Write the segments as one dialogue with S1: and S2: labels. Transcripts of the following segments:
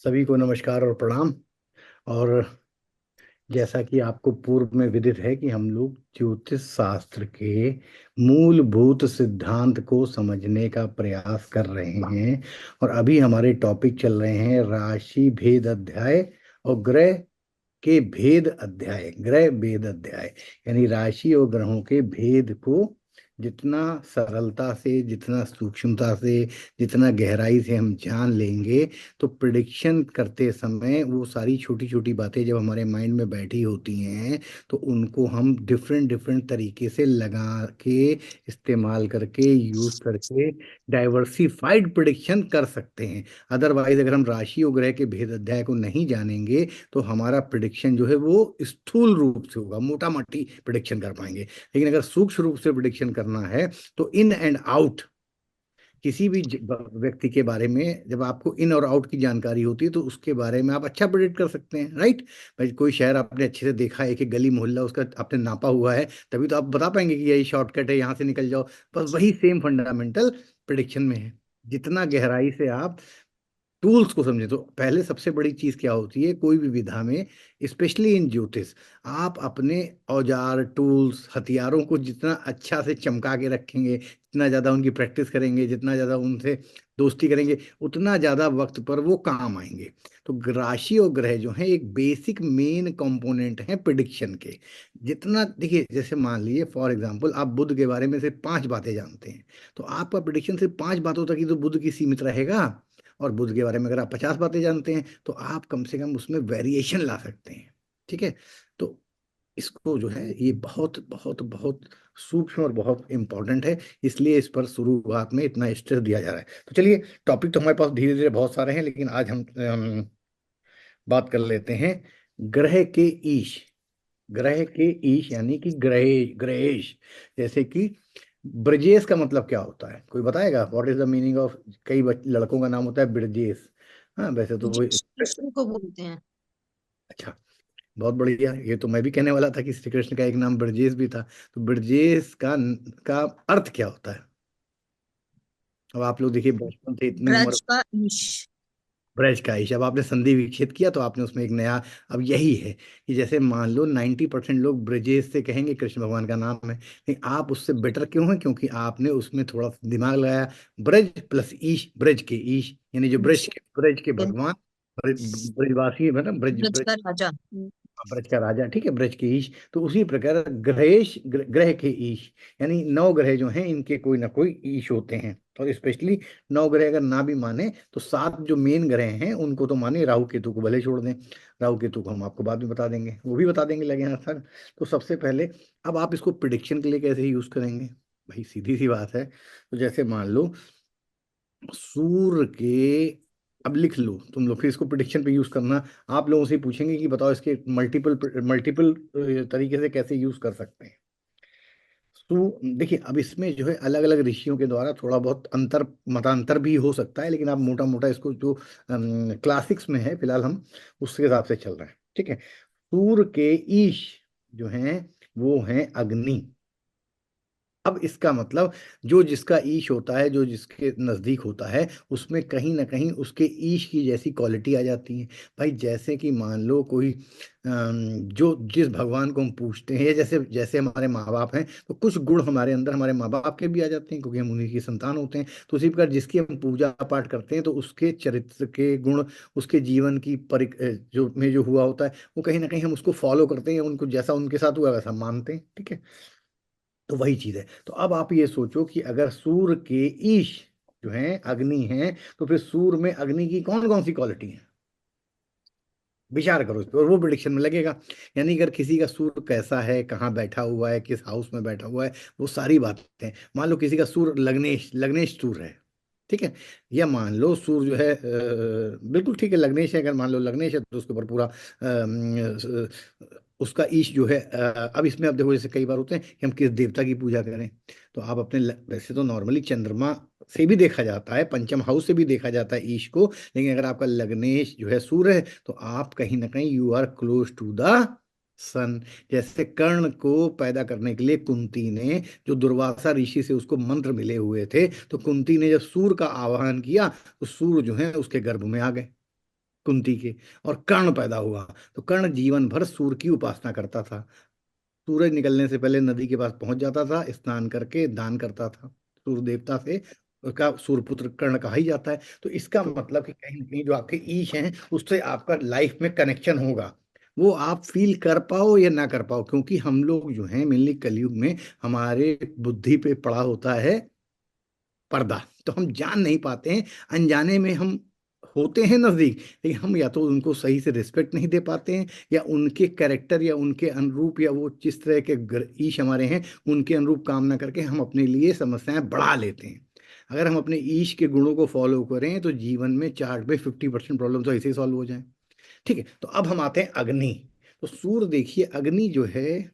S1: सभी को नमस्कार और प्रणाम। और जैसा कि आपको पूर्व में विदित है कि हम लोग ज्योतिष शास्त्र के मूलभूत सिद्धांत को समझने का प्रयास कर रहे हैं। और अभी हमारे टॉपिक चल रहे हैं राशि भेद अध्याय और ग्रह के भेद अध्याय, ग्रह भेद अध्याय। यानी राशि और ग्रहों के भेद को जितना सरलता से, जितना सूक्ष्मता से, जितना गहराई से हम जान लेंगे, तो प्रिडिक्शन करते समय वो सारी छोटी छोटी बातें जब हमारे माइंड में बैठी होती हैं, तो उनको हम डिफरेंट डिफरेंट तरीके से लगा के, इस्तेमाल करके, यूज करके डाइवर्सिफाइड प्रिडिक्शन कर सकते हैं। अदरवाइज अगर हम राशि और ग्रह के भेद अध्याय को नहीं जानेंगे, तो हमारा प्रिडिक्शन जो है वो स्थूल रूप से होगा, मोटा मोटी प्रिडिक्शन कर पाएंगे। लेकिन अगर सूक्ष्म रूप से प्रिडिक्शन करना है, तो इन एंड आउट किसी भी व्यक्ति के बारे में जब आपको इन और आउट की जानकारी होती है, तो उसके बारे में आप अच्छा प्रिडिक्ट कर सकते हैं, राइट। भाई कोई शहर आपने अच्छे से देखा है, एक गली मोहल्ला उसका आपने नापा हुआ है, तभी तो आप बता पाएंगे कि यही शॉर्टकट है, यहाँ से निकल जाओ। बस वही सेम फंडामेंटल प्रिडिक्शन में है। जितना गहराई से आप टूल्स को समझे, तो पहले सबसे बड़ी चीज क्या होती है कोई भी विधा में, स्पेशली इन ज्योतिष, आप अपने औजार, टूल्स, हथियारों को जितना अच्छा से चमका के रखेंगे, जितना ज्यादा उनकी प्रैक्टिस करेंगे, जितना ज्यादा उनसे दोस्ती करेंगे, उतना ज्यादा वक्त पर वो काम आएंगे। तो राशि और ग्रह जो है एक बेसिक मेन कंपोनेंट है प्रिडिक्शन के। जितना देखिए, जैसे मान लीजिए फॉर एग्जांपल आप बुध के बारे में सिर्फ 5 बातें जानते हैं, तो आपका प्रिडिक्शन सिर्फ 5 बातों तक ही तो बुध की सीमित रहेगा। और बुध के बारे में अगर आप 50 बातें जानते हैं, तो आप कम से कम उसमें वेरिएशन ला सकते हैं। ठीक है। तो इसको जो है ये बहुत बहुत बहुत सूक्ष्म और बहुत इंपॉर्टेंट है, इसलिए इस पर शुरुआत में इतना स्ट्रेस दिया जा रहा है। तो चलिए, टॉपिक तो हमारे पास धीरे धीरे बहुत सारे हैं, लेकिन आज हम बात कर लेते हैं ग्रह के ईश। ग्रह के ईश यानी कि ग्रहेश। जैसे कि ब्रजेश का मतलब क्या होता है, कोई बताएगा? What is the meaning of, कई लड़कों का नाम होता है ब्रजेश। हाँ, वैसे तो वो
S2: ये श्री कृष्ण को बोलते हैं।
S1: अच्छा, बहुत बढ़िया। ये तो मैं भी कहने वाला था कि श्री कृष्ण का एक नाम ब्रजेश भी था। तो ब्रजेश का अर्थ क्या होता है? अब आप लोग देखिए, बचपन से इतनी उम्र,
S2: ब्रज का ईश।
S1: ब्रज का ईश, अब आपने संधि विच्छेद किया तो आपने उसमें एक नया, अब यही है कि जैसे मान लो 90% लोग ब्रजेश से कहेंगे कृष्ण भगवान का नाम है, लेकिन आप उससे बेटर क्यों है? क्योंकि आपने उसमें थोड़ा सा दिमाग लगाया। ब्रज प्लस ईश, ब्रज के ईश, यानी जो
S2: ईश,
S1: ब्रज के
S2: बिल्कुल।
S1: भगवान, ब्रजवासी, मतलब ब्रज
S2: ब्रज
S1: ब्रज,
S2: का राजा।
S1: ब्रज का राजा, ठीक है, ब्रज के ईश। तो उसी प्रकार ग्रहेश, ग्रह के ईश, यानी 9 ग्रह जो हैं इनके कोई ना कोई ईश होते हैं। और स्पेशली 9 ग्रह अगर ना भी माने, तो 7 जो मेन ग्रह हैं उनको तो माने, राहु केतु को भले छोड़ दें। राहु केतु को हम आपको बाद में बता देंगे, वो भी बता देंगे लगे हाथ तक। तो सबसे पहले, अब आप इसको प्रिडिक्शन के लिए कैसे यूज करेंगे? भाई सीधी सी बात है। तो जैसे मान लो सूर्य के, अब लिख लो तुम लोग, फिर इसको प्रिडिक्शन पे यूज करना। आप लोगों से पूछेंगे कि बताओ इसके मल्टीपल मल्टीपल तरीके से कैसे यूज कर सकते हैं। तो देखिए, अब इसमें जो है अलग अलग ऋषियों के द्वारा थोड़ा बहुत अंतर, मतांतर भी हो सकता है, लेकिन आप मोटा मोटा इसको जो क्लासिक्स में है फिलहाल हम उसके हिसाब से चल रहे हैं, ठीक है। सूर्य के ईश जो हैं वो हैं अग्नि। अब इसका मतलब, जो जिसका ईश होता है, जो जिसके नजदीक होता है, उसमें कहीं ना कहीं उसके ईश की जैसी क्वालिटी आ जाती है। भाई जैसे कि मान लो कोई जो जिस भगवान को हम पूछते हैं, या जैसे जैसे हमारे माँ बाप हैं, तो कुछ गुण हमारे अंदर हमारे माँ बाप के भी आ जाते हैं, क्योंकि हम उन्हीं की संतान होते हैं। तो उसी प्रकार जिसकी हम पूजा पाठ करते हैं, तो उसके चरित्र के गुण, उसके जीवन की जो में जो हुआ होता है, वो कहीं ना कहीं हम उसको फॉलो करते हैं, उनको जैसा उनके साथ हुआ वैसा मानते हैं, ठीक है। तो वही चीज है। तो अब आप ये सोचो कि अगर सूर्य के ईश जो है अग्नि है, तो फिर सूर्य में अग्नि की कौन कौन सी क्वालिटी है? विचार करो इस पर, और वो प्रिडिक्शन में लगेगा। यानी अगर किसी का सूर्य कैसा है, कहाँ बैठा हुआ है, किस हाउस में बैठा हुआ है, वो सारी बातें। मान लो किसी का सूर्य लग्नेश, लग्नेश सूर्य है, ठीक है। या मान लो सूर्य जो है बिल्कुल ठीक है, लग्नेश है, अगर मान लो लग्नेश है, तो उसके ऊपर पूरा उसका ईश जो है अब इसमें, अब देखो जैसे कई बार होते हैं कि हम किस देवता की पूजा करें, तो आप अपने वैसे तो नॉर्मली चंद्रमा से भी देखा जाता है, पंचम हाउस से भी देखा जाता है ईश को। लेकिन अगर आपका लग्नेश जो है सूर्य है, तो आप कहीं ना कहीं you are close to the sun. जैसे कर्ण को पैदा करने के लिए कुंती ने, जो दुर्वासा ऋषि से उसको मंत्र मिले हुए थे, तो कुंती ने जब सूर्य का आवाहन किया, तो सूर्य जो है उसके गर्भ में आ गए। कुंती के, और कर्ण पैदा हुआ। तो कर्ण जीवन भर सूर्य की उपासना करता था। सूरज निकलने से पहले नदी के पास पहुंच जाता था, स्नान करके दान करता था सूर्य देवता से। उसका सूर्यपुत्र कर्ण कहा ही जाता है। तो इसका मतलब कि कहीं ना कहीं जो आपके ईश हैं उससे आपका लाइफ में कनेक्शन होगा। वो आप फील कर पाओ या ना कर पाओ, क्योंकि हम लोग जो हैं मेनली कलयुग में हमारे बुद्धि पे पड़ा होता है पर्दा, तो हम जान नहीं पाते हैं। अनजाने में हम होते हैं नजदीक, लेकिन हम या तो उनको सही से रिस्पेक्ट नहीं दे पाते हैं, या उनके कैरेक्टर या उनके अनुरूप या वो जिस तरह के ईश हमारे हैं उनके अनुरूप काम ना करके हम अपने लिए समस्याएं बढ़ा लेते हैं। अगर हम अपने ईश के गुणों को फॉलो करें तो जीवन में चार्ट पे 50% प्रॉब्लम तो ऐसे ही सॉल्व हो जाए। ठीक है, तो अब हम आते हैं अग्नि। तो सूर्य देखिए, अग्नि जो है,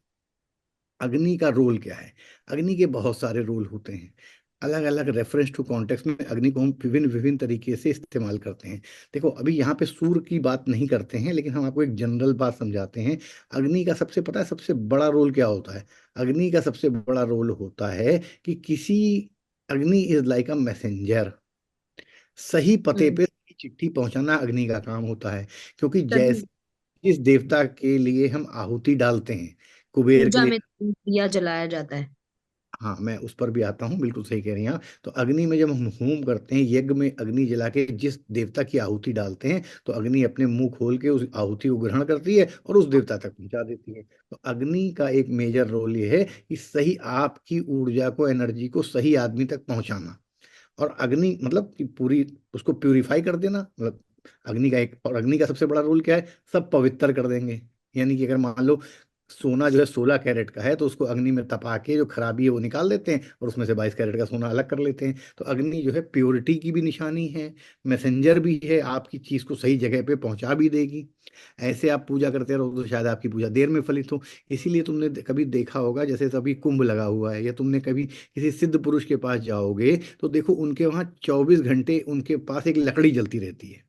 S1: अग्नि का रोल क्या है? अग्नि के बहुत सारे रोल होते हैं। अलग अलग रेफरेंस टू कॉन्टेक्स्ट में अग्नि को हम विभिन्न विभिन्न तरीके से इस्तेमाल करते हैं। देखो, अभी यहाँ पे सूर्य की बात नहीं करते हैं, लेकिन हम आपको एक जनरल बात समझाते हैं। अग्नि का सबसे, पता है सबसे बड़ा रोल क्या होता है? अग्नि का सबसे बड़ा रोल होता है कि किसी, अग्नि इज लाइक अ मैसेंजर। सही पते
S2: हम्म।
S1: पे सही चिट्ठी पहुंचाना अग्नि का काम होता है। क्योंकि
S2: तभी
S1: जैसे जिस देवता के लिए हम आहुति डालते हैं, कुबेर के
S2: पूजा
S1: लिए,
S2: में दिया जलाया जाता है।
S1: हाँ मैं उस पर भी आता हूँ, बिल्कुल सही कह रही हैं आप। तो अग्नि में जब हम होम करते हैं, यज्ञ में अग्नि जला के जिस देवता की आहुति डालते हैं, तो अग्नि अपने मुंह खोल के उस आहुति को ग्रहण करती है और उस देवता तक पहुंचा देती है। तो अग्नि का एक मेजर रोल ये है कि सही आपकी ऊर्जा को, एनर्जी को सही आदमी तक पहुंचाना। और अग्नि मतलब कि पूरी उसको प्यूरिफाई कर देना, मतलब अग्नि का एक, और अग्नि का सबसे बड़ा रोल क्या है? सब पवित्र कर देंगे। यानी कि अगर मान लो सोना जो है 16 कैरेट का है, तो उसको अग्नि में तपा के जो खराबी है वो निकाल देते हैं और उसमें से 22 कैरेट का सोना अलग कर लेते हैं। तो अग्नि जो है प्योरिटी की भी निशानी है, मैसेंजर भी है, आपकी चीज को सही जगह पे पहुंचा भी देगी। ऐसे आप पूजा करते रहो तो शायद आपकी पूजा देर में फलित हो। इसीलिए तुमने कभी देखा होगा, जैसे अभी कुंभ लगा हुआ है, या तुमने कभी किसी सिद्ध पुरुष के पास जाओगे तो देखो उनके वहां 24 घंटे उनके पास एक लकड़ी जलती रहती है।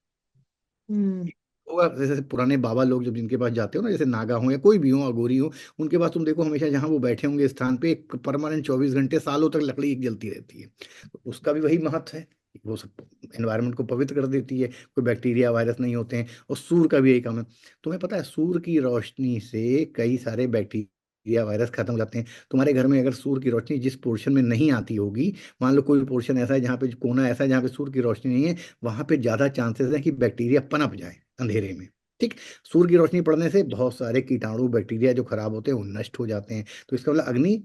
S2: हम्म।
S1: होगा, जैसे पुराने बाबा लोग जब जिनके पास जाते हो ना, जैसे नागा हो या कोई भी हो, अघोरी हो, उनके पास तुम देखो हमेशा जहाँ वो बैठे होंगे स्थान पे एक परमानेंट 24 घंटे सालों तक लकड़ी एक जलती रहती है। तो उसका भी वही महत्व है। वो सब एनवायरनमेंट को पवित्र कर देती है, कोई बैक्टीरिया वायरस नहीं होते हैं। और सूर्य का भी यही काम है। तुम्हें पता है सूर्य की रोशनी से कई सारे बैक्टीरिया वायरस खत्म हो जाते हैं। तुम्हारे घर में अगर सूर्य की रोशनी जिस पोर्शन में नहीं आती होगी, मान लो कोई पोर्शन ऐसा है जहाँ पे, कोना ऐसा है जहाँ पे सूर्य की रोशनी नहीं है, वहां पे ज्यादा चांसेस है कि बैक्टीरिया पनप जाए अंधेरे में। ठीक, सूर्य की रोशनी पड़ने से बहुत सारे कीटाणु बैक्टीरिया जो खराब होते हैं वो नष्ट हो जाते हैं। तो इसका मतलब अग्नि,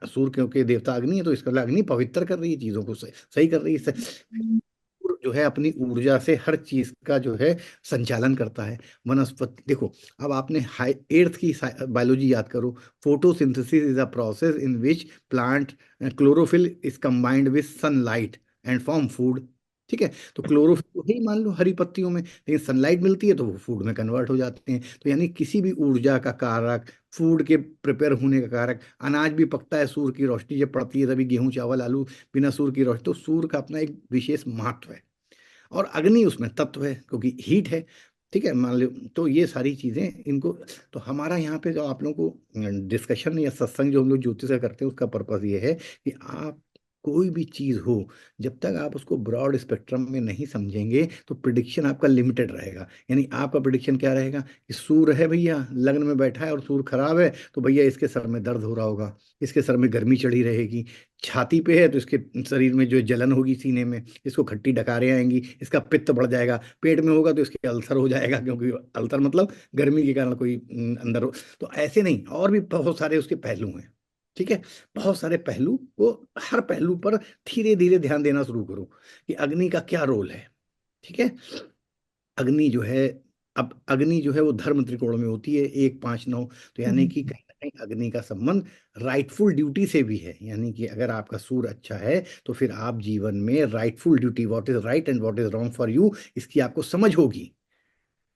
S1: सूर्य क्योंकि देवता अग्नि है, तो इसका मतलब अग्नि पवित्र कर रही है चीजों को, सही सही कर रही है। सूर्य जो है अपनी ऊर्जा से हर चीज का जो है संचालन करता है। वनस्पति देखो, अब आपने हाई एर्थ की बायोलॉजी याद करो। Photosynthesis is a process in which plant chlorophyll is combined with sunlight and form food. ठीक है, तो क्लोरोफिल को ही मान लो हरी पत्तियों में, लेकिन सनलाइट मिलती है तो वो फूड में कन्वर्ट हो जाते हैं। तो यानी किसी भी ऊर्जा का कारक, फूड के प्रिपेयर होने का कारक, अनाज भी पकता है सूर्य की रोशनी जब पड़ती है तभी, गेहूं चावल आलू बिना सूर्य की रोशनी। तो सूर्य का अपना एक विशेष महत्व है। और अग्नि उसमें तत्व है क्योंकि हीट है। ठीक है, मान लो, तो ये सारी चीजें इनको, तो हमारा यहाँ पे जो आप लोगों को डिस्कशन या सत्संग जो हम लोग ज्योतिष का करते हैं उसका पर्पज ये है कि आप कोई भी चीज हो, जब तक आप उसको ब्रॉड स्पेक्ट्रम में नहीं समझेंगे तो प्रिडिक्शन आपका लिमिटेड रहेगा। यानी आपका प्रिडिक्शन क्या रहेगा कि सूर्य है भैया, लग्न में बैठा है और सूर्य खराब है, तो भैया इसके सर में दर्द हो रहा होगा, इसके सर में गर्मी चढ़ी रहेगी। छाती पे है तो इसके शरीर में जो जलन होगी सीने में, इसको खट्टी डकारें आएंगी, इसका पित्त बढ़ जाएगा। पेट में होगा तो इसके अल्सर हो जाएगा, क्योंकि अल्सर मतलब गर्मी के कारण कोई अंदर हो। तो ऐसे नहीं, और भी बहुत सारे उसके पहलू हैं। ठीक है, बहुत सारे पहलू को, हर पहलू पर धीरे धीरे ध्यान देना शुरू करो कि अग्नि का क्या रोल है। ठीक है, अग्नि जो है, अब अग्नि जो है वो धर्म त्रिकोण में होती है, 1 5 9। तो यानी कि कहीं ना कहीं अग्नि का संबंध राइटफुल ड्यूटी से भी है। यानी कि अगर आपका सूर अच्छा है तो फिर आप जीवन में rightful duty, what is right and what is wrong for you, इसकी आपको समझ होगी।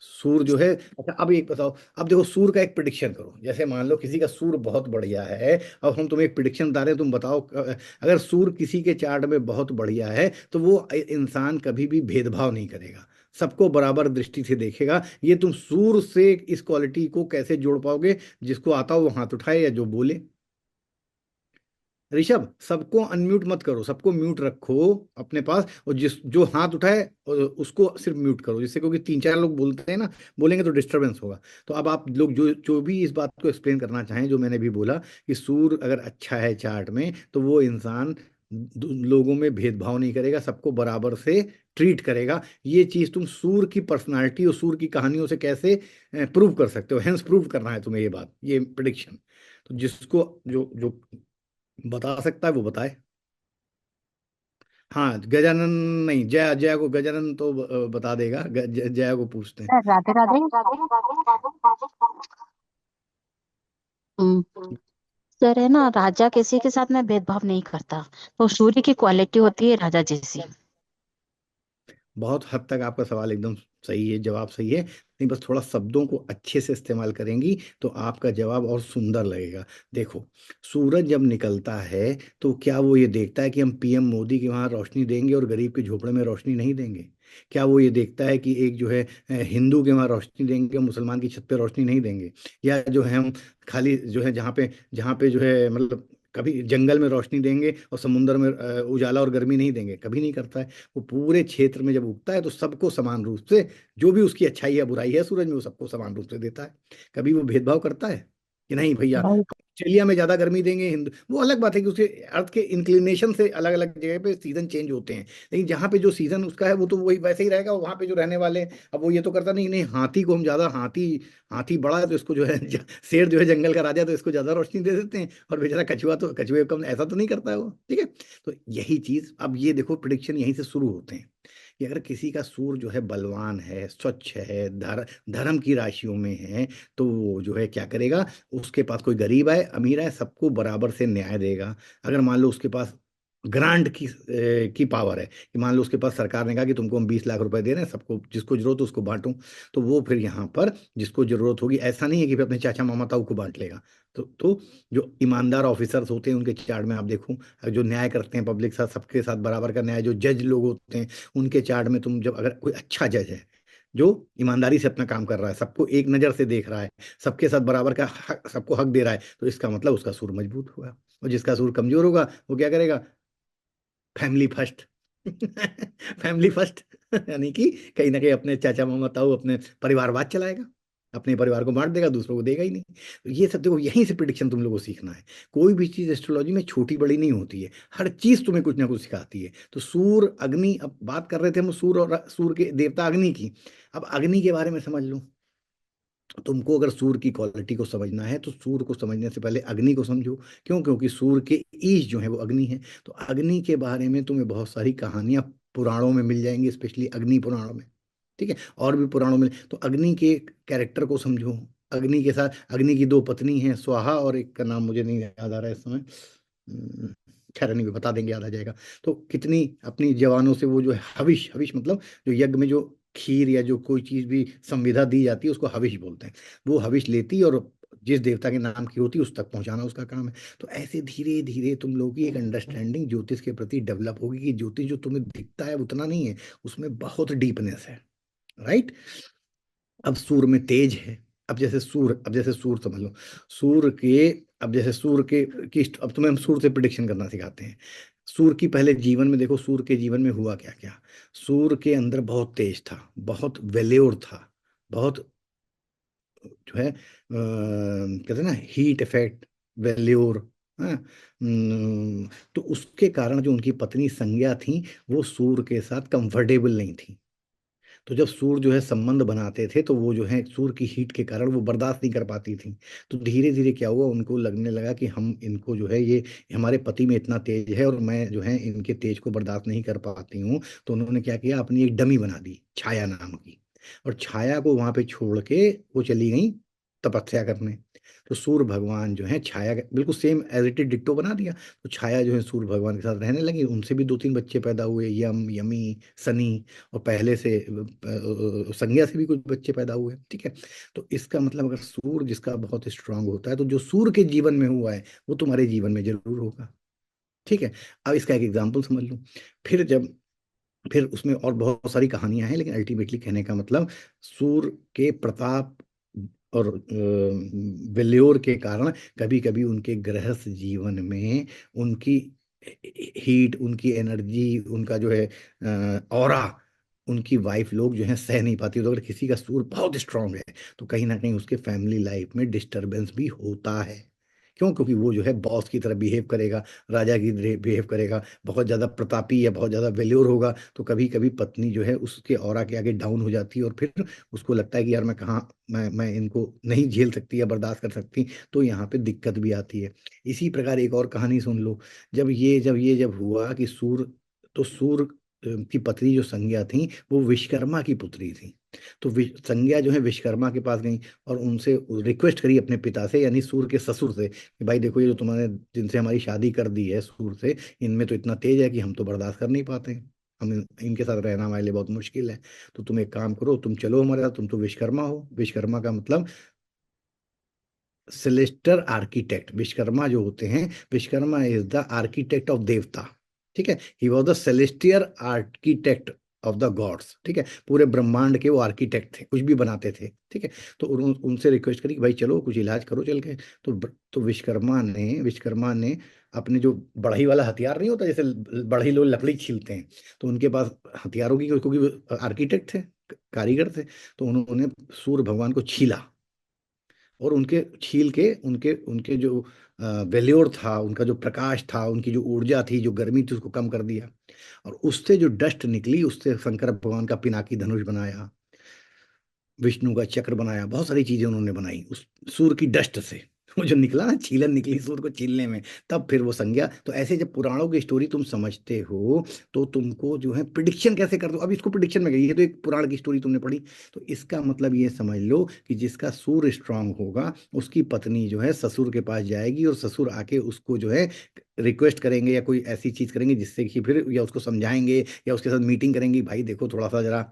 S1: सूर जो है, अच्छा अब एक बताओ, अब देखो सूर का एक प्रिडिक्शन करो। जैसे मान लो किसी का सूर बहुत बढ़िया है, अब हम तुम्हें एक प्रिडिक्शन बता रहे हैं, तुम बताओ अगर सूर किसी के चार्ट में बहुत बढ़िया है तो वो इंसान कभी भी भेदभाव नहीं करेगा, सबको बराबर दृष्टि से देखेगा। ये तुम सूर से इस क्वालिटी को कैसे जोड़ पाओगे? जिसको आता हो वो हाथ उठाए या जो बोले। ऋषभ, सबको अनम्यूट मत करो, सबको म्यूट रखो अपने पास, और जिस जो हाथ उठाए उसको सिर्फ म्यूट करो, जिससे, क्योंकि तीन चार लोग बोलते हैं ना, बोलेंगे तो डिस्टरबेंस होगा। तो अब आप लोग जो जो भी इस बात को एक्सप्लेन करना चाहें, जो मैंने भी बोला कि सूर्य अगर अच्छा है चार्ट में, तो वो इंसान लोगों में भेदभाव नहीं करेगा, सबको बराबर से ट्रीट करेगा। ये चीज तुम सूर्य की पर्सनालिटी और सूर्य की कहानियों से कैसे प्रूव कर सकते हो? हेंस प्रूव करना है तुम्हें ये बात, ये प्रिडिक्शन। तो जिसको जो जो बता सकता है वो बताए। हाँ, गजानन, नहीं, जया, जया को, गजानन तो बता देगा, जया को पूछते हैं।
S3: सर राधे राधे। हम्म, सर है ना, राजा किसी के साथ में भेदभाव नहीं करता, तो सूर्य की क्वालिटी होती है राजा जैसी।
S1: बहुत हद तक आपका सवाल एकदम सही है, जवाब सही है, नहीं बस थोड़ा शब्दों को अच्छे से इस्तेमाल करेंगी तो आपका जवाब और सुंदर लगेगा। देखो, सूरज जब निकलता है तो क्या वो ये देखता है कि हम पीएम मोदी के वहां रोशनी देंगे और गरीब के झोपड़े में रोशनी नहीं देंगे? क्या वो ये देखता है कि एक जो है हिंदू के वहां रोशनी देंगे और मुसलमान की छत पे रोशनी नहीं देंगे? या जो है हम खाली जो है जहाँ पे जो है मतलब कभी जंगल में रोशनी देंगे और समुद्र में उजाला और गर्मी नहीं देंगे? कभी नहीं करता है। वो पूरे क्षेत्र में जब उगता है तो सबको समान रूप से, जो भी उसकी अच्छाई या बुराई है सूरज में, वो सबको समान रूप से देता है। कभी वो भेदभाव करता है कि नहीं भैया,
S3: भाई,
S1: ऑस्ट्रेलिया में ज्यादा गर्मी देंगे, हिंदू, वो अलग बात है कि उसके अर्थ के इंक्लिनेशन से अलग अलग जगह पे सीजन चेंज होते हैं, लेकिन जहाँ पे जो सीजन उसका है वो तो वही वैसे ही रहेगा, वहाँ पे जो रहने वाले हैं। अब वो ये तो करता नहीं, नहीं हाथी को हम ज्यादा, हाथी हाथी बड़ा है तो इसको जो है शेर जो है जंगल का राजा, तो इसको ज्यादा रोशनी दे देते हैं, और बेचारा कछुआ तो कछुए को कम, ऐसा तो नहीं करता है वो, ठीक है। तो यही चीज, अब ये देखो प्रिडिक्शन यहीं से शुरू होते हैं कि अगर किसी का सूर्य जो है बलवान है, स्वच्छ है, धर्म की राशियों में है, तो वो जो है क्या करेगा, उसके पास कोई गरीब है अमीर है सबको बराबर से न्याय देगा। अगर मान लो उसके पास ग्रांट की पावर है, कि मान लो उसके पास सरकार ने कहा कि तुमको हम 20 लाख रुपए दे रहे हैं, सबको जिसको जरूरत हो उसको बांटो, तो वो फिर यहाँ पर जिसको जरूरत होगी, ऐसा नहीं है कि फिर अपने चाचा मामा ताऊ को बांट लेगा। तो जो ईमानदार ऑफिसर्स होते हैं उनके चार्ट में आप देखो, जो न्याय करते हैं पब्लिक साथ, सबके साथ बराबर का न्याय, जो जज लोग होते हैं उनके चार्ट में, तुम जब अगर कोई अच्छा जज है जो ईमानदारी से अपना काम कर रहा है, सबको एक नजर से देख रहा है, सबके साथ बराबर का हक, सबको हक दे रहा है, तो इसका मतलब उसका सूर मजबूत होगा। और जिसका सूर कमजोर होगा वो क्या करेगा? Family first. फैमिली फर्स्ट, यानी कि कहीं ना कहीं अपने चाचा मामा ताऊ, अपने परिवारवाद चलाएगा, अपने परिवार को बांट देगा, दूसरों को देगा ही नहीं। तो ये सब देखो, यहीं से प्रिडिक्शन तुम लोगों को सीखना है। कोई भी चीज एस्ट्रोलॉजी में छोटी बड़ी नहीं होती है, हर चीज तुम्हें कुछ ना कुछ सिखाती है। तो सूर्य अग्नि, अब बात कर रहे थे हम सूर्य और सूर्य के देवता अग्नि की, अब अग्नि के बारे में समझ लो। तुमको अगर सूर्य की क्वालिटी को समझना है तो सूर्य को समझने से पहले अग्नि को समझो। क्यों? क्योंकि सूर्य के ईश जो है वो अग्नि है। तो अग्नि के बारे में तुम्हें बहुत सारी कहानियां पुराणों में मिल जाएंगी, स्पेशली अग्नि पुराणों में, ठीक है। और भी पुराणों में, तो अग्नि के कैरेक्टर को समझो। अग्नि के साथ, अग्नि की दो पत्नी हैं, स्वाहा, और एक का नाम मुझे नहीं याद आ रहा है इस समय, हम्म, खैर नहीं, बता देंगे, याद आ जाएगा। तो कितनी अपनी जवानों से वो जो है हविष, हविष मतलब जो यज्ञ में जो खीर या जो कोई चीज भी संविधा दी जाती है उसको हविष बोलते हैं। वो हविष लेती और जिस देवता के नाम की होती है उस तक पहुंचाना उसका काम है। तो ऐसे धीरे धीरे तुम लोगों की एक अंडरस्टैंडिंग ज्योतिष के प्रति डेवलप होगी कि ज्योतिष जो तुम्हें दिखता है उतना नहीं है, उसमें बहुत डीपनेस है, राइट। अब सूर्य में तेज है। अब जैसे सूर्य समझ लो, सूर्य के, अब जैसे सूर्य के अब तुम्हें हम सूर्य से प्रिडिक्शन करना सिखाते हैं। सूर्य की पहले जीवन में देखो, सूर्य के जीवन में हुआ क्या क्या। सूर्य के अंदर बहुत तेज था, बहुत वेल्योर था, बहुत जो है कहते हैं ना हीट इफेक्ट, वेल्योर, हाँ। तो उसके कारण जो उनकी पत्नी संज्ञा थी, वो सूर्य के साथ कंफर्टेबल नहीं थी। तो जब सूर्य जो है संबंध बनाते थे तो वो जो है सूर्य की हीट के कारण वो बर्दाश्त नहीं कर पाती थी। तो धीरे धीरे क्या हुआ, उनको लगने लगा कि हम इनको जो है, ये हमारे पति में इतना तेज है और मैं जो है इनके तेज को बर्दाश्त नहीं कर पाती हूँ। तो उन्होंने क्या किया, अपनी एक डमी बना दी छाया नाम की, और छाया को वहां पे छोड़ के वो चली गई तपस्या करने। तो सूर्य भगवान जो है छाया बिल्कुल same as it is ditto बना दिया। तो छाया जो है सूर्य भगवान के साथ रहने लगी, उनसे भी दो तीन बच्चे पैदा हुए, यमी, सनी, और पहले से संज्ञा से भी कुछ बच्चे पैदा हुए, ठीक है। तो इसका मतलब अगर सूर्य जिसका बहुत स्ट्रांग होता है, तो जो सूर्य के जीवन में हुआ है वो तुम्हारे जीवन में जरूर होगा, ठीक है। अब इसका एक एग्जाम्पल समझ लो। फिर जब, फिर उसमें और बहुत सारी कहानियां हैं, लेकिन अल्टीमेटली कहने का मतलब, सूर्य के प्रताप और वेल्योर के कारण कभी कभी उनके गृहस्थ जीवन में उनकी हीट, उनकी एनर्जी, उनका जो है ऑरा, उनकी वाइफ लोग जो है सह नहीं पाती। तो अगर किसी का सूर बहुत स्ट्रांग है तो कहीं ना कहीं उसके फैमिली लाइफ में डिस्टरबेंस भी होता है। क्यों? क्योंकि वो जो है बॉस की तरह बिहेव करेगा, राजा की बिहेव करेगा, बहुत ज्यादा प्रतापी या बहुत ज्यादा वेल्योर होगा, तो कभी कभी पत्नी जो है उसके ऑरा के आगे डाउन हो जाती है और फिर उसको लगता है कि यार मैं कहाँ, मैं इनको नहीं झेल सकती या बर्दाश्त कर सकती। तो यहाँ पे दिक्कत भी आती है। इसी प्रकार एक और कहानी सुन लो। जब हुआ कि सूर, तो सूर की पत्नी जो संज्ञा थी वो विश्वकर्मा की पुत्री थी। तो संज्ञा जो है विश्वकर्मा के पास गई और उनसे रिक्वेस्ट करी अपने पिता से, यानी सूर के ससुर से, कि भाई देखो ये जो तुम्हारे, जिनसे हमारी शादी कर दी है सूर से, इनमें तो इतना तेज है कि हम तो बर्दाश्त कर नहीं पाते, हम इनके साथ रहना हमारे लिए बहुत मुश्किल है। तो तुम एक काम करो, तुम चलो हमारे साथ, तुम तो विश्वकर्मा हो। विश्वकर्मा का मतलब सेलेस्टर आर्किटेक्ट। विश्वकर्मा जो होते हैं, Vishwakarma is the architect of देवता। ठीक है, he was the celestial architect of the gods. ठीक है, पूरे ब्रह्मांड के वो आर्किटेक्ट थे, कुछ भी बनाते थे। ठीक है, तो उनसे रिक्वेस्ट करी कि भाई चलो कुछ इलाज करो चल के। तो विश्वकर्मा ने अपने जो बढ़ई वाला हथियार नहीं होता, जैसे बढ़ई लोग लकड़ी छीलते हैं, तो उनके पास हथियारों की, क्योंकि वो आर्किटेक्ट थे, कारीगर थे, तो उन्होंने सूर्य भगवान को छीला और उनके छील के उनके उनके जो वेल्योर था, उनका जो प्रकाश था, उनकी जो ऊर्जा थी, जो गर्मी थी, उसको कम कर दिया। और उससे जो डस्ट निकली, उससे शंकर भगवान का पिनाकी धनुष बनाया, विष्णु का चक्र बनाया, बहुत सारी चीजें उन्होंने बनाई उस सूर की डस्ट से। वो जो निकला ना, छीलन निकली सूर को छीलने में, तब फिर वो संज्ञा। तो ऐसे जब पुराणों की स्टोरी तुम समझते हो तो तुमको जो है प्रिडिक्शन कैसे कर दो। अब इसको प्रिडिक्शन में गई है, तो एक पुराण की स्टोरी तुमने पढ़ी, तो इसका मतलब ये समझ लो कि जिसका सूर स्ट्रांग होगा उसकी पत्नी जो है ससुर के पास जाएगी और ससुर आके उसको जो है रिक्वेस्ट करेंगे या कोई ऐसी चीज करेंगे जिससे कि फिर, या उसको समझाएंगे या उसके साथ मीटिंग करेंगी, भाई देखो थोड़ा सा जरा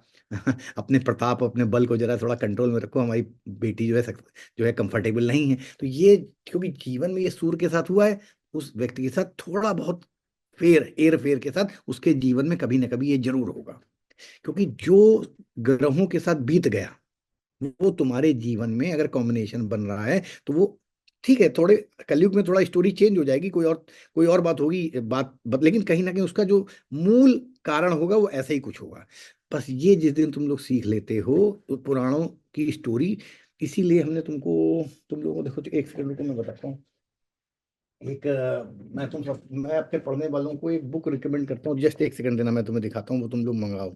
S1: अपने प्रताप, अपने बल को जरा थोड़ा कंट्रोल में रखो, हमारी बेटी जो है कंफर्टेबल नहीं है। तो ये, क्योंकि जीवन में ये सूर्य के साथ हुआ है, उस व्यक्ति के साथ थोड़ा बहुत एयर फेयर के साथ उसके जीवन में कभी ना कभी ये जरूर होगा। क्योंकि जो ग्रहों के साथ बीत गया वो तुम्हारे जीवन में अगर कॉम्बिनेशन बन रहा है तो वो ठीक है। थोड़े कलयुग में थोड़ा स्टोरी चेंज हो जाएगी, कोई और बात होगी, लेकिन कहीं ना कहीं उसका जो मूल कारण होगा वो ऐसा ही कुछ होगा। बस ये जिस दिन तुम लोग सीख लेते हो तो पुराणों की स्टोरी, इसीलिए हमने तुम लोगों को, देखो तो एक सेकंड रुको मैं बताता हूँ। एक मैं अपने पढ़ने वालों को एक बुक रिकमेंड करता हूँ, जस्ट एक सेकंड देना, मैं तुम्हें दिखाता हूँ, वो तुम लोग मंगाओ।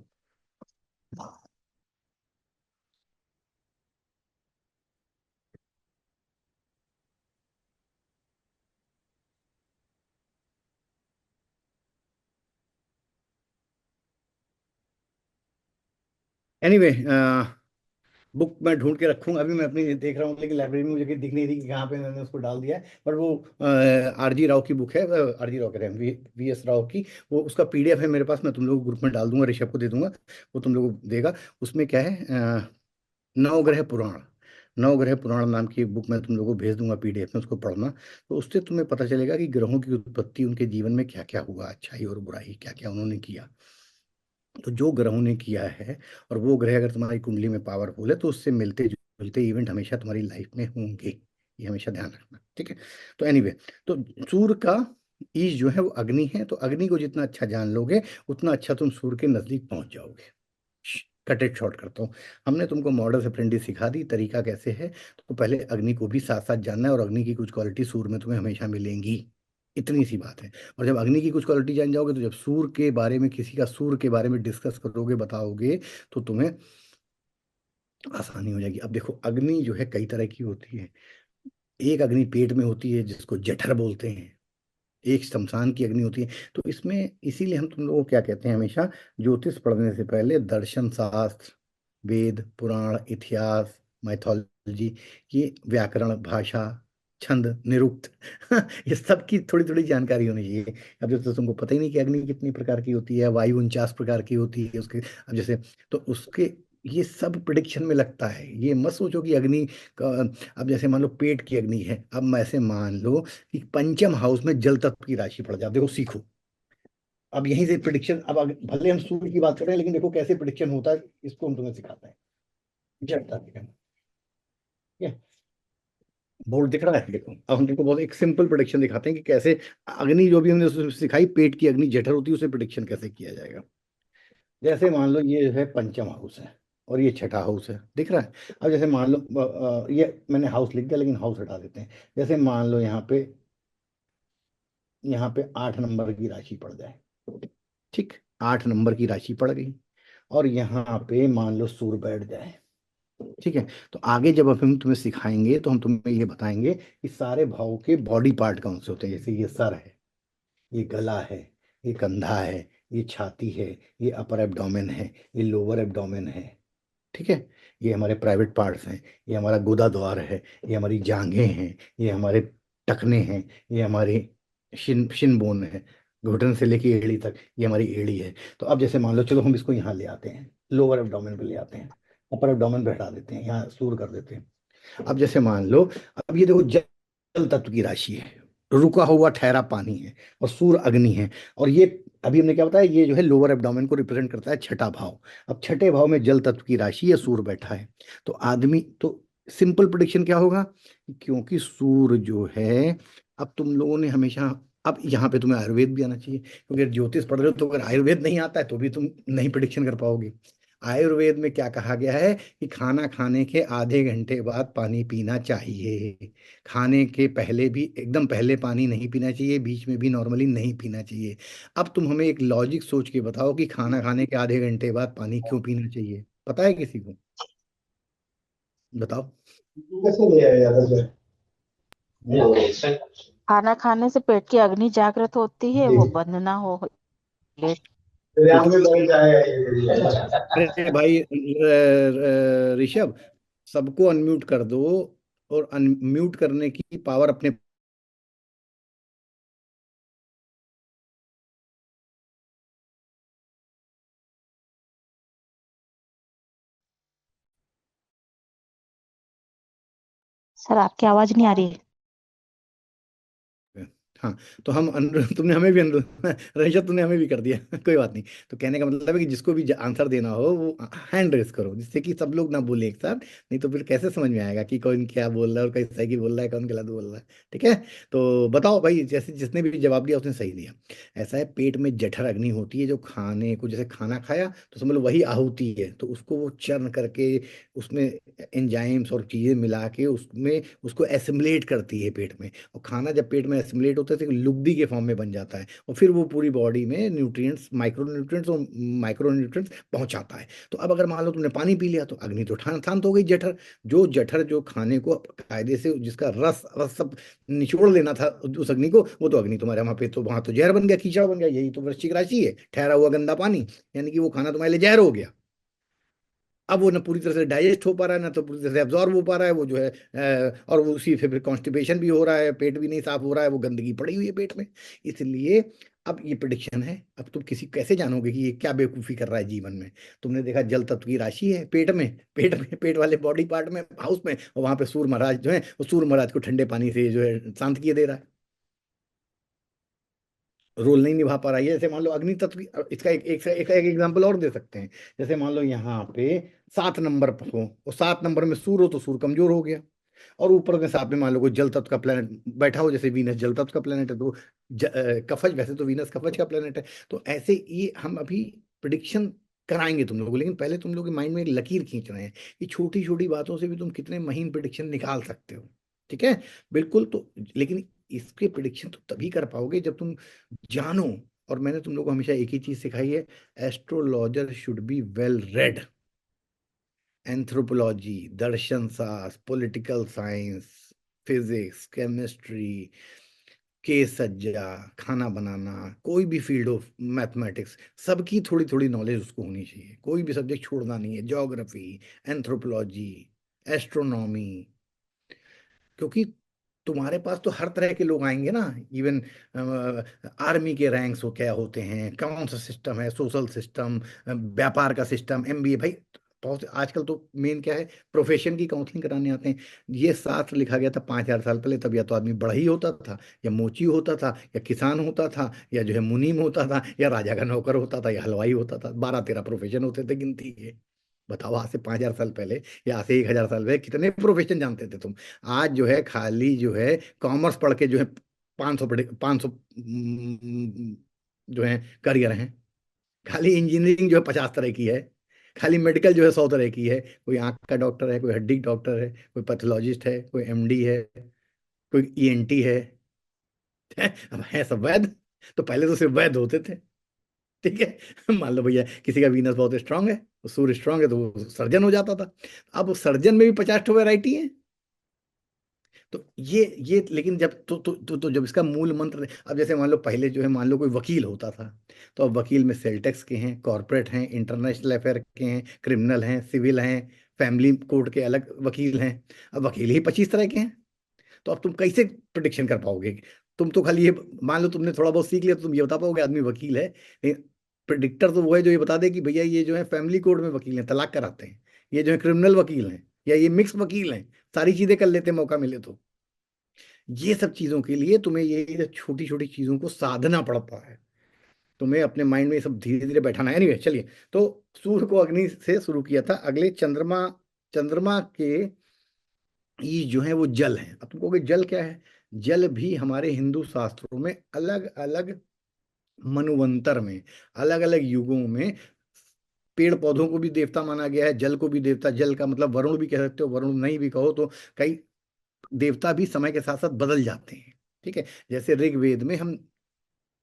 S1: एनीवे, बुक मैं ढूंढ के रखूंगा, अभी मैं अपनी देख रहा हूँ, लेकिन लाइब्रेरी में मुझे कहीं दिख नहीं रही कि कहाँ पे मैंने उसको डाल दिया है। पर वो आरजी राव की बुक है, आरजी राव कह रहे हैं, वी एस राव की। वो उसका पीडीएफ है मेरे पास, मैं तुम लोगों को ग्रुप में डाल दूंगा, ऋषभ को दे दूंगा, वो तुम लोगों को देगा। उसमें क्या है, नवग्रह पुराण, नवग्रह पुराण नाम की एक बुक मैं तुम लोगों को भेज दूंगा पीडीएफ में, उसको पढ़ना। तो उससे तुम्हें पता चलेगा कि ग्रहों की उत्पत्ति, उनके जीवन में क्या क्या हुआ, अच्छाई और बुराई क्या क्या उन्होंने किया। तो जो ग्रहों ने किया है, और वो ग्रह अगर तुम्हारी कुंडली में पावरफुल है तो उससे मिलते जुलते इवेंट हमेशा तुम्हारी लाइफ में होंगे। ये हमेशा ध्यान रखना, ठीक है। तो एनीवे, तो सूर्य का ईश जो है वो अग्नि है, तो अग्नि को जितना अच्छा जान लोगे उतना अच्छा तुम सूर्य के नजदीक पहुंच जाओगे। कट इट शॉर्ट करता हूँ। हमने तुमको मॉडर्न अप्रेंटिस सिखा दी, तरीका कैसे है। तो पहले अग्नि को भी साथ साथ जानना है, और अग्नि की कुछ क्वालिटी सूर्य में तुम्हें हमेशा मिलेंगी, इतनी सी बात है। और जब अग्नि की कुछ क्वालिटी जान जाओगे, तो जब सूर्य के बारे में, किसी का सूर्य के बारे में डिस्कस करोगे, बताओगे, तो तुम्हें आसानी हो जाएगी। अब देखो, अग्नि जो है कई तरह की होती है। एक अग्नि पेट में होती है जिसको जठर बोलते हैं, एक शमशान की अग्नि होती है। तो इसमें इसीलिए हम तुम लोगों को क्या कहते हैं, हमेशा ज्योतिष पढ़ने से पहले दर्शन शास्त्र, वेद पुराण, इतिहास, माइथोलॉजी, ये व्याकरण, भाषा, छंद, निरुक्त ये सब की थोड़ी थोड़ी जानकारी होनी चाहिए। अब जैसे तो तुमको पता ही नहीं कि अग्नि कितनी प्रकार की होती है, वायु 49 प्रकार की होती है उसके, अब जैसे, तो उसके ये सब प्रिडिक्शन में लगता है। ये मत सोचो कि अग्नि का, अब जैसे मान लो पेट की अग्नि है, अब मैं ऐसे मान लो कि पंचम हाउस में जल तत्व की राशि पड़ जाए, देखो सीखो। अब यहीं से प्रिडिक्शन, भले हम सूर्य की बात कर रहे हैं, लेकिन देखो कैसे प्रिडिक्शन होता है, इसको हम तुम्हें सिखाते हैं। जब तक ठीक है, बोर्ड दिख रहा है, देखो अब हम तुमको बहुत एक सिंपल प्रोडिक्शन दिखाते हैं कि कैसे अग्नि जो भी हमने सिखाई, पेट की अग्नि जठर होती है, उसे प्रोडिक्शन कैसे किया जाएगा। जैसे मान लो ये है पंचम हाउस है और ये छठा हाउस है, दिख रहा है। अब जैसे मान लो ये मैंने हाउस लिख दिया, लेकिन हाउस हटा देते हैं। जैसे मान लो यहाँ पे 8 नंबर की राशि पड़ जाए, ठीक, 8 नंबर की राशि पड़ गई, और यहाँ पे मान लो सूर्य बैठ जाए, ठीक है। तो आगे जब हम तुम्हें सिखाएंगे तो हम तुम्हें ये बताएंगे कि सारे भावों के बॉडी पार्ट कौन से होते हैं। जैसे ये सर है, ये गला है, ये कंधा है, ये छाती है, ये अपर एब्डोमेन है, ये लोअर एब्डोमेन है, ठीक है। ये हमारे प्राइवेट पार्ट्स हैं, ये हमारा गुदा द्वार है, ये हमारी जांघें हैं, ये हमारे टखने हैं, ये हमारी शिन बोन है, घुटन से लेके एड़ी तक ये हमारी एड़ी है। तो अब जैसे मान लो, चलो हम इसको यहाँ ले आते हैं, लोअर एब्डोमेन पे ले आते हैं, अपर एब्डोमेन पे हटा देते हैं, यहाँ सूर कर देते हैं। अब जैसे मान लो, अब ये देखो जल तत्व की राशि है, रुका हुआ ठहरा पानी है, और सूर्य अग्नि है, और ये अभी हमने क्या बताया, ये जो है लोअर एब्डोमेन को रिप्रेजेंट करता है, छठा भाव। अब छठे भाव में जल तत्व की राशि है, सूर्य बैठा है। तो आदमी तो सिंपल प्रिडिक्शन क्या होगा, क्योंकि सूर्य जो है, अब तुम लोगों ने हमेशा, अब यहाँ पे तुम्हें आयुर्वेद भी आना चाहिए, क्योंकि ज्योतिष पढ़ रहे हो तो अगर आयुर्वेद नहीं आता है तो भी तुम नहीं प्रिडिक्शन कर पाओगे। आयुर्वेद में क्या कहा गया है कि खाना खाने के आधे घंटे बाद पानी पीना चाहिए। खाने के पहले भी, एकदम पहले पानी नहीं पीना चाहिए, बीच में भी नॉर्मली नहीं पीना चाहिए। अब तुम हमें एक लॉजिक सोच के बताओ कि खाना खाने के आधे घंटे बाद पानी क्यों पीना चाहिए, पता है किसी को? बताओ।
S4: कैसे ले आया यार ऐसे?
S3: खाना खाने से पेट की अग्नि जागृत होती है,
S4: जी।
S3: वो बंद ना हो ले।
S4: तेरे
S1: ठीक
S4: हाथ
S1: है।
S4: में बैठ जाएगा ये।
S1: अरे भाई ऋषभ, सबको अनम्यूट कर दो, और अनम्यूट करने की पावर अपने।
S3: सर आपकी आवाज नहीं आ रही है।
S1: हाँ, तो हम अनुरोध, तुमने हमें भी अनुरोध रईशा तुमने हमें भी कर दिया कोई बात नहीं। तो कहने का मतलब है कि जिसको भी आंसर देना हो वो हैंड रेस करो, जिससे कि सब लोग ना बोले एक साथ, नहीं तो फिर कैसे समझ में आएगा कि कौन क्या बोल रहा है और कहीं सही बोल रहा है, कौन गलत बोल रहा है। ठीक है, तो बताओ भाई, जैसे जिसने भी जवाब दिया उसने सही दिया। ऐसा है, पेट में जठर अग्नि होती है, जो खाने को, जैसे खाना खाया तो समझ लो वही आहुति है, तो उसको वो चर्न करके उसमें एंजाइम्स और चीजें मिला के उसमें उसको एसिमुलेट करती है पेट में। और खाना जब पेट में एसिमुलेट होता है तो एक लुगदी के फॉर्म में बन जाता है, और फिर वो पूरी बॉडी में न्यूट्रिएंट्स, माइक्रो न्यूट्रिएंट्स और माइक्रो न्यूट्रिएंट्स पहुंचाता है। तो अब अगर मान लो तुमने पानी पी लिया तो अग्नि तो शांत हो गई, जठर, जो जठर जो खाने को कायदे से जिसका रस रस सब निचोड़ लेना था उस अग्नि को, वो तो अग्नि तुम्हारे वहां पे, तो वहां तो जहर बन गया, कीचड़ बन गया। यही तो वृश्चिक राशि है, ठहरा हुआ गंदा पानी, यानी कि वो खाना तुम्हारे लिए जहर हो गया। अब वो ना पूरी तरह से डाइजेस्ट हो पा रहा है, ना तो पूरी तरह से एब्जॉर्ब हो पा रहा है, वो जो है और वो उसी से फिर कॉन्स्टिपेशन भी हो रहा है, पेट भी नहीं साफ हो रहा है, वो गंदगी पड़ी हुई है पेट में। इसलिए अब ये प्रिडिक्शन है, अब तुम किसी कैसे जानोगे कि ये क्या बेवकूफ़ी कर रहा है जीवन में। तुमने देखा जल तत्व की राशि है पेट में पेट वाले बॉडी पार्ट में, हाउस में, और वहां पे सूर्य महाराज जो है, वो सूर्य महाराज को ठंडे पानी से जो है शांत किए दे रहा है, रोल नहीं निभा पा रहा है। जैसे मान लो अग्नि तत्व इसका एक एग्जांपल और दे सकते हैं। जैसे मान लो यहाँ पे 7 नंबर पर हो, और 7 नंबर में सूर्य हो तो सूर्य कमजोर हो गया, और ऊपर में साथ में मान लो कोई जल तत्व का प्लेनेट बैठा हो, जैसे वीनस जल तत्व का प्लेनेट है, तो कवच, वैसे तो वीनस कवच का प्लेनेट है। तो ऐसे ये हम अभी प्रिडिक्शन कराएंगे तुम लोगों को, लेकिन पहले तुम लोग के माइंड में एक लकीर खींच रहे हैं कि छोटी छोटी बातों से भी तुम कितने महीन प्रिडिक्शन निकाल सकते हो। ठीक है, बिल्कुल। तो लेकिन इसके प्रिडिक्शन तो तभी कर पाओगे जब तुम जानो। और मैंने तुम लोगों को हमेशा एक ही चीज सिखाई है, astrologer should be well read. Anthropology, दर्शन शास्त्र, पॉलिटिकल साइंस, फिजिक्स, केमिस्ट्री, केस सज्जा, खाना बनाना, कोई भी फील्ड ऑफ मैथमेटिक्स, सबकी थोड़ी थोड़ी नॉलेज उसको होनी चाहिए, कोई भी सब्जेक्ट छोड़ना नहीं है, ज्योग्राफी, एंथ्रोपोलॉजी, एस्ट्रोनॉमी। क्योंकि तुम्हारे पास तो हर तरह के लोग आएंगे ना, इवन आर्मी के रैंक्स हो क्या होते हैं, कौन सा सिस्टम है, सोशल सिस्टम, व्यापार का सिस्टम, एमबीए, भाई बहुत आजकल तो मेन क्या है, प्रोफेशन की काउंसलिंग कराने आते हैं। ये शास्त्र लिखा गया था 5,000 साल पहले, तब या तो आदमी बढ़ई होता था, या मोची होता था, या किसान होता था, या जो है मुनीम होता था, या राजा का नौकर होता था, या हलवाई होता था, 12-13 प्रोफेशन होते थे, गिनती है। बताओ, आज से 5,000 साल पहले या आज से 1,000 साल पहले कितने प्रोफेशन जानते थे तुम? आज जो है खाली जो है कॉमर्स पढ़ के जो है 500 पढ़े 500 जो है करियर हैं। खाली इंजीनियरिंग जो है 50 तरह की है। खाली मेडिकल जो है 100 तरह की है। कोई आंख का डॉक्टर है, कोई हड्डी डॉक्टर है, कोई पैथोलॉजिस्ट है, कोई एमडी है, कोई ईएनटी है। अब है सब वैद। तो पहले तो सिर्फ वैद होते थे। ठीक है। मान लो भैया किसी का वीनस बहुत स्ट्रांग है, तो सूर्य स्ट्रांग है, तो वो सर्जन हो जाता था। अब सर्जन में भी 50 वैरायटी है। तो ये लेकिन जब तो जब इसका मूल मंत्र, अब जैसे मान लो पहले जो है, मान लो कोई वकील होता था, तो अब वकील में सेल टैक्स के हैं, कॉर्पोरेट हैं, इंटरनेशनल अफेयर के हैं, क्रिमिनल हैं, सिविल हैं, फैमिली कोर्ट के अलग वकील हैं। अब वकील ही 25 तरह के हैं। तो अब तुम कैसे प्रिडिक्शन कर पाओगे? तुम तो खाली ये मान लो तुमने थोड़ा बहुत सीख लिया, तो तुम ये बता पाओगे आदमी वकील है, लेकिन प्रिडिक्टर तो वो है जो ये बता दे कि भैया ये जो है फैमिली कोर्ट में वकील हैं, तलाक कराते हैं, ये जो है क्रिमिनल वकील हैं, या ये मिक्स वकील हैं, सारी चीजें कर लेते हैं मौका मिले तो। ये सब चीजों के लिए तुम्हें ये छोटी छोटी चीजों को साधना पड़ता है। तुम्हें अपने माइंड में ये सब धीरे धीरे बैठाना है। एनीवे चलिए, तो सूर्य को अग्नि से शुरू किया था। अगले चंद्रमा, चंद्रमा के ये जो है वो जल है। अब तुम कहोगे जल क्या है? जल भी हमारे हिंदू शास्त्रों में अलग अलग मनुवंतर में, अलग अलग युगों में पेड़ पौधों को भी देवता माना गया है, जल को भी देवता। जल का मतलब वरुण भी कह सकते हो, वरुण नहीं भी कहो तो कई देवता भी समय के साथ साथ बदल जाते हैं। ठीक है। जैसे ऋग्वेद में हम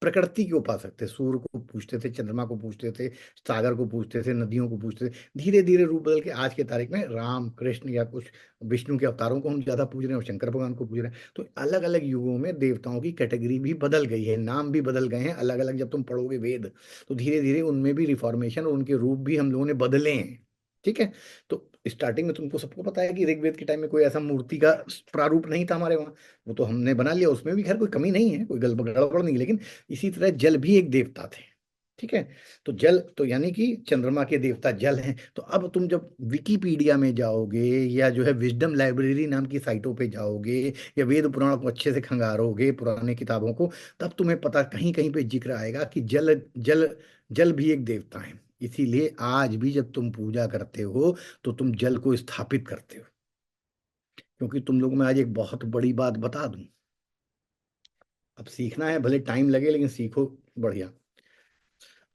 S1: प्रकृति को पा सकते, सूर्य को पूछते थे, चंद्रमा को पूछते थे, सागर को पूछते थे, नदियों को पूछते थे। धीरे धीरे रूप बदल के आज के तारीख में राम कृष्ण या कुछ विष्णु के अवतारों को हम ज्यादा पूज रहे हैं और शंकर भगवान को पूज रहे हैं। तो अलग अलग युगों में देवताओं की कैटेगरी भी बदल गई है, नाम भी बदल गए हैं अलग अलग। जब तुम पढ़ोगे वेद, तो धीरे धीरे उनमें भी रिफॉर्मेशन और उनके रूप भी हम लोगों ने बदले हैं। ठीक है। तो स्टार्टिंग में तुमको सबको पता है कि ऋग्वेद के टाइम में कोई ऐसा मूर्ति का प्रारूप नहीं था हमारे वहाँ। वो तो हमने बना लिया, उसमें भी खैर कोई कमी नहीं है, कोई गड़बड़ नहीं, लेकिन इसी तरह जल भी एक देवता थे। ठीक है। तो जल तो यानी कि चंद्रमा के देवता जल हैं। तो अब तुम जब विकिपीडिया में जाओगे या जो है विजडम लाइब्रेरी नाम की साइटों पे जाओगे, या वेद पुराण को अच्छे से खंगारोगे पुराने किताबों को, तब तुम्हें पता कहीं कहीं पे जिक्र आएगा कि जल जल जल भी एक देवता है। इसीलिए आज भी जब तुम पूजा करते हो तो तुम जल को स्थापित करते हो। क्योंकि तुम लोगों में आज एक बहुत बड़ी बात बता दूं, अब सीखना है, भले टाइम लगे लेकिन सीखो बढ़िया।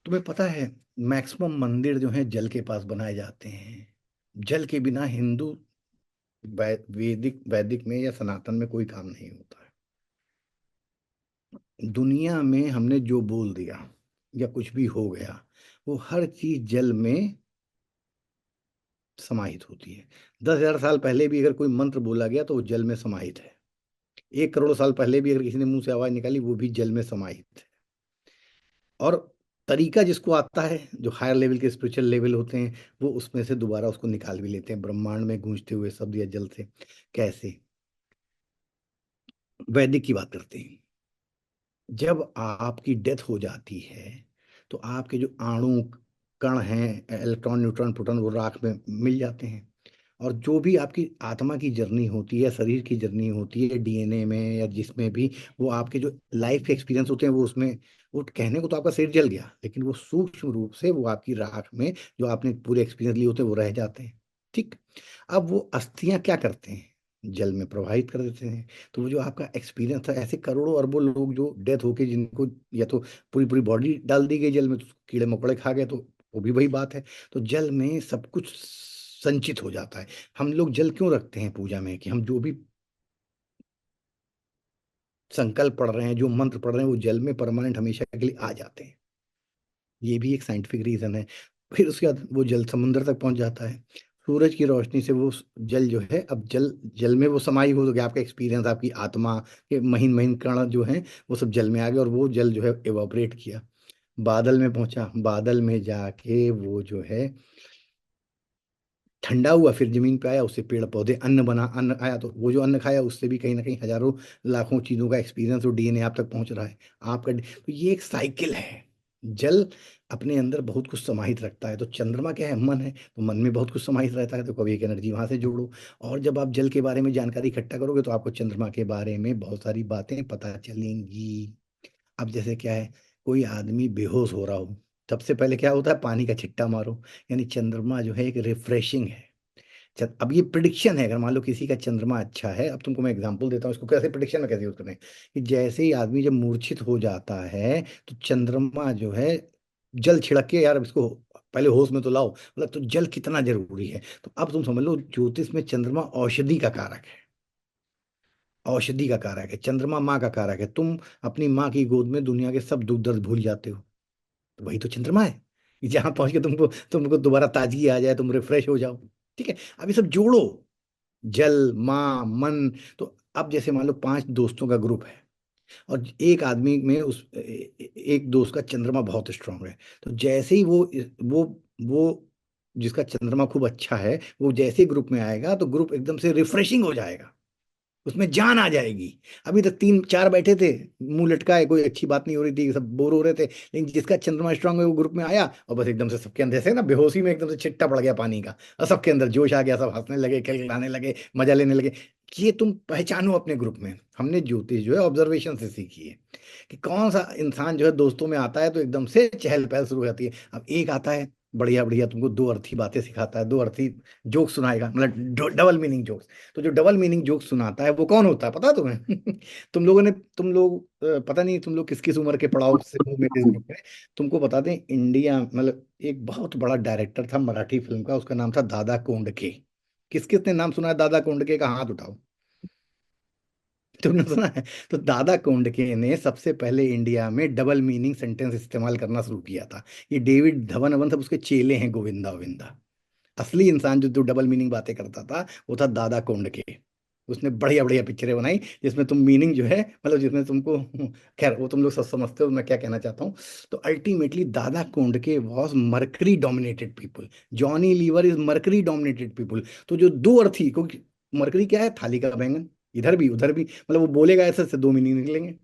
S1: तुम्हें पता है मैक्सिमम मंदिर जो है जल के पास बनाए जाते हैं। जल के बिना हिंदू वैदिक वैदिक में या सनातन में कोई काम नहीं होता है। दुनिया में हमने जो बोल दिया या कुछ भी हो गया, वो हर चीज जल में समाहित होती है। 10,000 साल पहले भी अगर कोई मंत्र बोला गया तो वो जल में समाहित है। 1 करोड़ साल पहले भी अगर किसी ने मुंह से आवाज निकाली, वो भी जल में समाहित है। और तरीका जिसको आता है, जो हायर लेवल के स्पिरिचुअल लेवल होते हैं, वो उसमें से दोबारा उसको निकाल भी लेते हैं ब्रह्मांड में गूंजते हुए शब्द या जल से। कैसे? वैदिक की बात करते हैं। जब आपकी डेथ हो जाती है, तो आपके जो अणु कण हैं, इलेक्ट्रॉन न्यूट्रॉन प्रोटॉन, वो राख में मिल जाते हैं। और जो भी आपकी आत्मा की जर्नी होती है, शरीर की जर्नी होती है, डीएनए में या जिसमें भी, वो आपके जो लाइफ के एक्सपीरियंस होते हैं वो उसमें, वो कहने को तो आपका शरीर जल गया, लेकिन वो सूक्ष्म रूप से वो आपकी राख में जो आपने पूरे एक्सपीरियंस लिए होते हैं वो रह जाते हैं। ठीक। अब वो अस्थियां क्या करते हैं? जल में प्रवाहित कर देते हैं। तो वो जो आपका एक्सपीरियंस था, ऐसे करोड़ों अरबों लोग जो डेथ होके जिनको या तो पूरी पूरी बॉडी डाल दी गई जल में, तो कीड़े मकोड़े खा गए, तो वो भी वही बात है। तो जल में सब कुछ संचित हो जाता है। हम लोग जल क्यों रखते हैं पूजा में? कि हम जो भी संकल्प पढ़ रहे हैं, जो मंत्र पढ़ रहे हैं, वो जल में परमानेंट हमेशा के लिए आ जाते हैं। ये भी एक साइंटिफिक रीजन है। फिर उसके बाद वो जल समुद्र तक पहुंच जाता है। सूरज की रोशनी से वो जल जो है, अब जल जल में वो समाई हो गया। आपका एक्सपीरियंस, आपकी आत्मा के महीन महीन कण जो हैं, वो सब जल में आ गए, और वो जल जो है एवापोरेट किया, बादल में पहुंचा। बादल में जाके वो जो है ठंडा हुआ, फिर जमीन पे आया, उससे पेड़ पौधे, अन्न बना, अन्न आया, तो वो जो अन्न खाया उससे भी कहीं ना कहीं हजारों लाखों चीजों का एक्सपीरियंस और डीएनए आप तक पहुंच रहा है। आपका तो ये एक साइकिल है। जल अपने अंदर बहुत कुछ समाहित रखता है। तो चंद्रमा क्या है? मन है, तो मन में बहुत कुछ समाहित रहता है, तो कभी एक एनर्जी वहां से जोड़ो। और जब आप जल के बारे में जानकारी इकट्ठा करोगे, तो आपको चंद्रमा के बारे में बहुत सारी बातें पता चलेंगी। अब जैसे क्या है, कोई आदमी बेहोश हो रहा हो, सबसे पहले क्या होता है, पानी का छिट्टा मारो। यानी चंद्रमा जो है एक रिफ्रेशिंग है। अब ये प्रिडिक्शन है, अगर मान लो किसी का चंद्रमा अच्छा है, अब तुमको मैं एग्जांपल देता हूँ इसको कैसे प्रिडिक्शन में कैसे यूज करें, कि जैसे ही आदमी जब मूर्छित हो जाता है तो चंद्रमा जो है जल छिड़क के, यार अब इसको पहले होश में तो लाओ, मतलब तो जल कितना जरूरी है। तो अब तुम समझ लो ज्योतिष में चंद्रमा औषधि का कारक है। औषधि का कारक है चंद्रमा, माँ का कारक है। तुम अपनी माँ की गोद में दुनिया के सब दुख दर्द भूल जाते हो, तो वही तो चंद्रमा है कि जहां पहुंच के तुमको तुमको दोबारा ताजगी आ जाए, तुम रिफ्रेश हो जाओ। ठीक है, अब ये सब जोड़ो, जल, माँ, मन। तो अब जैसे मान लो 5 दोस्तों का ग्रुप है, और एक आदमी में एक दोस्त का चंद्रमा बहुत स्ट्रांग है, तो जैसे ही वो जिसका चंद्रमा खूब अच्छा है, वो जैसे ही ग्रुप में आएगा तो ग्रुप एकदम से रिफ्रेशिंग हो जाएगा, उसमें जान आ जाएगी। अभी तक 3 4 बैठे थे, मुंह लटकाए, कोई अच्छी बात नहीं हो रही थी, सब बोर हो रहे थे, लेकिन जिसका चंद्रमा स्ट्रांग है वो ग्रुप में आया, और बस एकदम से सबके अंदर से ना बेहोशी में एकदम से छिट्टा पड़ गया पानी का, और सबके अंदर जोश आ गया, सब हंसने लगे, खिलखिलाने लगे, मजा लेने लगे। ये तुम पहचानो अपने ग्रुप में। हमने ज्योतिष जो है ऑब्जर्वेशन से सीखी है कि कौन सा इंसान जो है दोस्तों में आता है तो एकदम से चहल पहल शुरू हो जाती है। अब एक आता है बढ़िया बढ़िया, तुमको 2 अर्थी बातें सिखाता है, 2 अर्थी जोक सुनाएगा, मतलब डबल मीनिंग जोक्स। तो जो डबल मीनिंग जोक सुनाता है वो कौन होता है पता है तुम्हें? तुम लोग पता नहीं तुम लोग किस किस उम्र के पड़ाव से हो मेरे इस ग्रुप में। तुमको बता दें, इंडिया मतलब एक बहुत बड़ा डायरेक्टर था मराठी फिल्म का, उसका नाम था दादा कोंडके। किस किस ने नाम सुना है दादा कोंडके का, हाथ उठाओ। तुमने सुना है? तो दादा कोंडके ने सबसे पहले इंडिया में डबल मीनिंग सेंटेंस इस्तेमाल करना शुरू किया था। ये डेविड धवन अवन सब उसके चेले हैं, गोविंदा गोविंदा। असली इंसान जो जो डबल मीनिंग बातें करता था वो था दादा कोंडके। उसने बढ़िया बढ़िया पिक्चरें बनाई जिसमें तुम मीनिंग जो है, मतलब जिसमें तुमको खैर वो तुम लोग सब समझते हो, मैं क्या कहना चाहता हूँ। तो ultimately Dada Kondke was mercury dominated people, Johnny Lever is mercury dominated people. तो जो 2 अर्थी, क्योंकि मरकरी क्या है, थाली का बैंगन, इधर भी उधर भी, मतलब वो बोलेगा ऐसे से 2 मीनिंग निकलेंगे।